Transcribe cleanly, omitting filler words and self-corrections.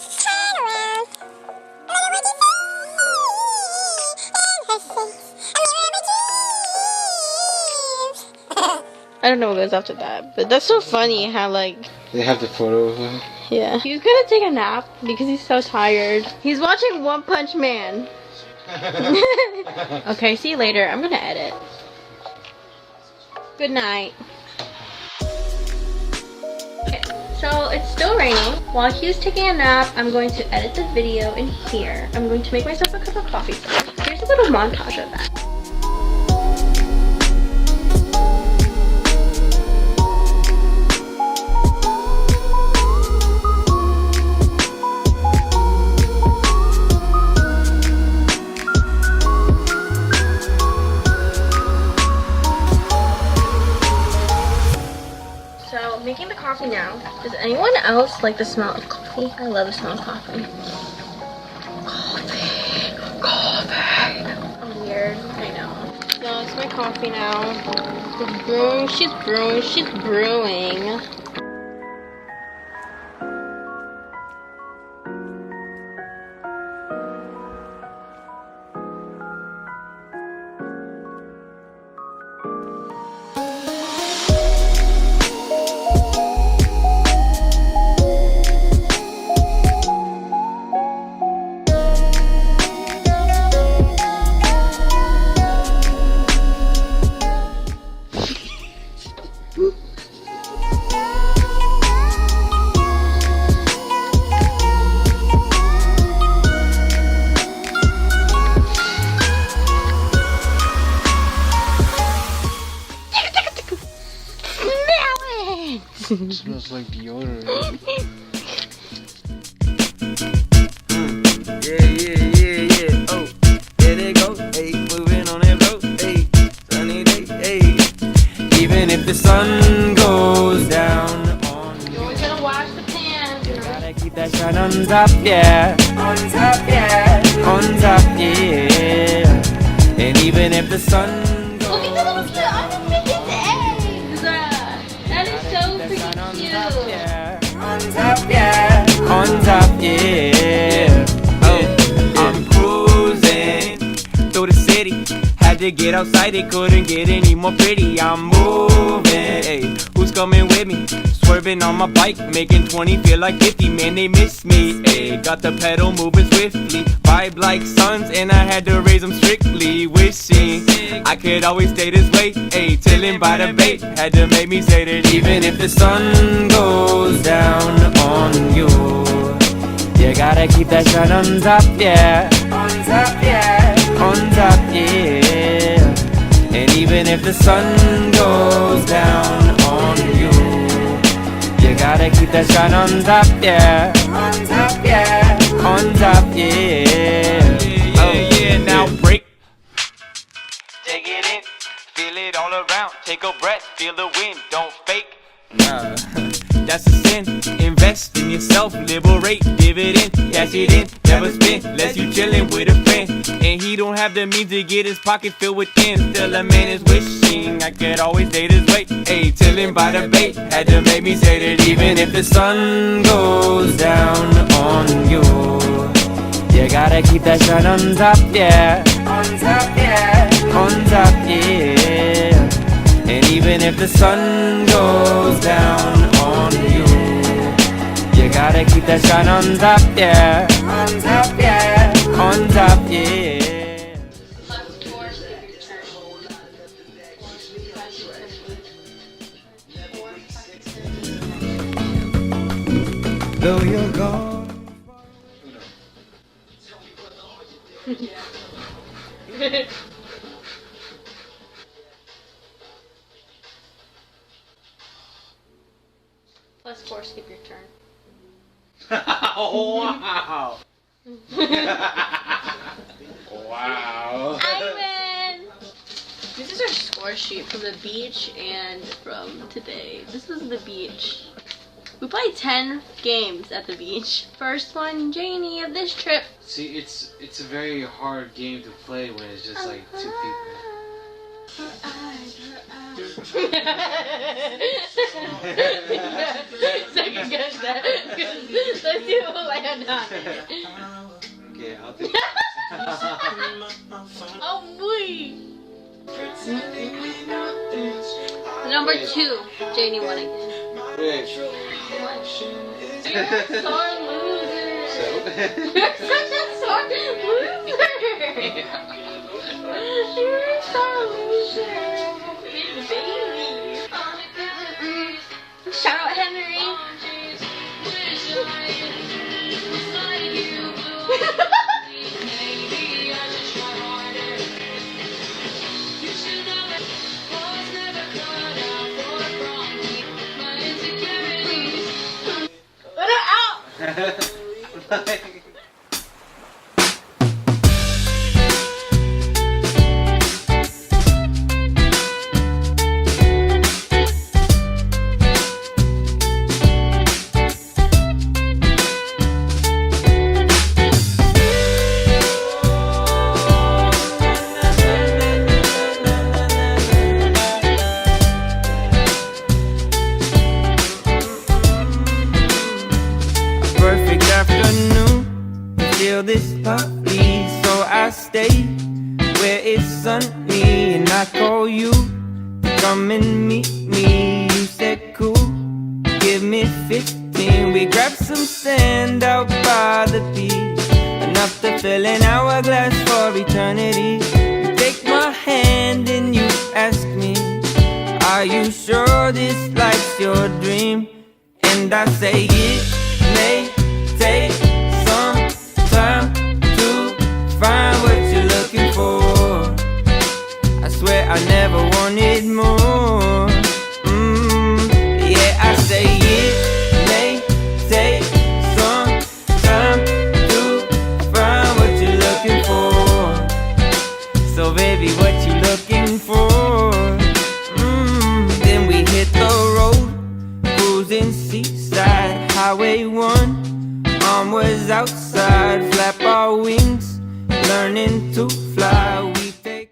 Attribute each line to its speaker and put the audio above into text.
Speaker 1: Turn around. Look at what you see in her face. A mirror of dreams.
Speaker 2: I don't know what goes after that, but that's so funny how like
Speaker 3: They have the photo of him.
Speaker 2: yeah. He's gonna take a nap because he's so tired. He's watching One Punch Man. Okay, see you later. I'm gonna edit. Good night. Okay, so it's still raining. While he's taking a nap, I'm going to edit the video in here. I'm going to make myself a cup of coffee first. Here's a little montage of that. Making the coffee now. Does anyone else like the smell of coffee? I love the smell of coffee. Coffee. I'm weird. I know. So it's my coffee now. The brewing. She's brewing.
Speaker 3: It smells like deodorant.
Speaker 4: Yeah. Oh, there they go. Hey, moving on that road. Hey, sunny day. Hey, even if the sun goes down on
Speaker 2: You always gotta wash the pans.
Speaker 4: you gotta keep that shine on top, yeah. On top, yeah. On top, yeah. And even if the sun goes
Speaker 2: Look at the little stuff. I'm gonna make his eggs. That is so freaking cute.
Speaker 4: on top, yeah. On top, yeah. Oh, I'm cruising through the city. Had to get outside, it couldn't get any more pretty. I'm moving, hey, who's coming with me? Swerving on my bike, making 20 feel like 50. Man, they miss me, hey, got the pedal moving swiftly. Vibe like suns, and I had to raise them strictly. Wishing I could always stay this way, hey, chilling by the bay. Had to make me say that even if the sun goes down on you, you gotta keep that shine on top, yeah. On top, yeah. On top, yeah. And even if the sun goes down on you, you gotta keep that shine on top, yeah. On top, yeah. On top, yeah. Yeah. Now break. Take it in, feel it all around. Take a breath, feel the wind, don't fake. Nah, that's a sin. Invest in yourself, liberate, dividend, cash it in, never spend, unless you chillin' with a friend. And he don't have the means to get his pocket filled with tins. Still a man is wishing I could always stay this way. Ayy, chillin' by the bay, had to make me say that even if the sun goes down on you, you gotta keep that shine on top, yeah. On top, yeah. On top, yeah. And even if the sun goes down on you, you gotta keep that shine on top, yeah. On top, yeah. On top, yeah. Though you're gone.
Speaker 2: Plus 4, skip your turn.
Speaker 3: Oh, wow. Wow.
Speaker 2: I win! This is our score sheet from the beach and from today. This was the beach. We played 10 games at the beach. First one, Janie, of this trip.
Speaker 3: See, it's a very hard game to play when it's just like 2 people.
Speaker 2: Second guess that. Let's do it like
Speaker 3: Okay, I'll do
Speaker 2: Oh boy. Number 2, Janie won again.
Speaker 3: Wait.
Speaker 2: You're a sore loser.
Speaker 3: So?
Speaker 2: You're such a sore loser. You're a sore loser. Baby. Shout out Henry. Let her out.
Speaker 3: Like,
Speaker 4: Perfect afternoon, feel this lovely, so I stay where it's sunny, and I call you to come and meet me. You said cool, give me 15. We grabbed some sand out by the beach, enough to fill an hourglass for eternity. You take my hand and you ask me, are you sure this life's your dream? And I say it may take some time to find what you're looking for. I swear I never wanted more. Yeah, I say it may take some time to find what you're looking for. So baby, what you looking for? Then we hit the road, cruising seaside, Highway 1. Arm was outside, flap our wings, learning to fly.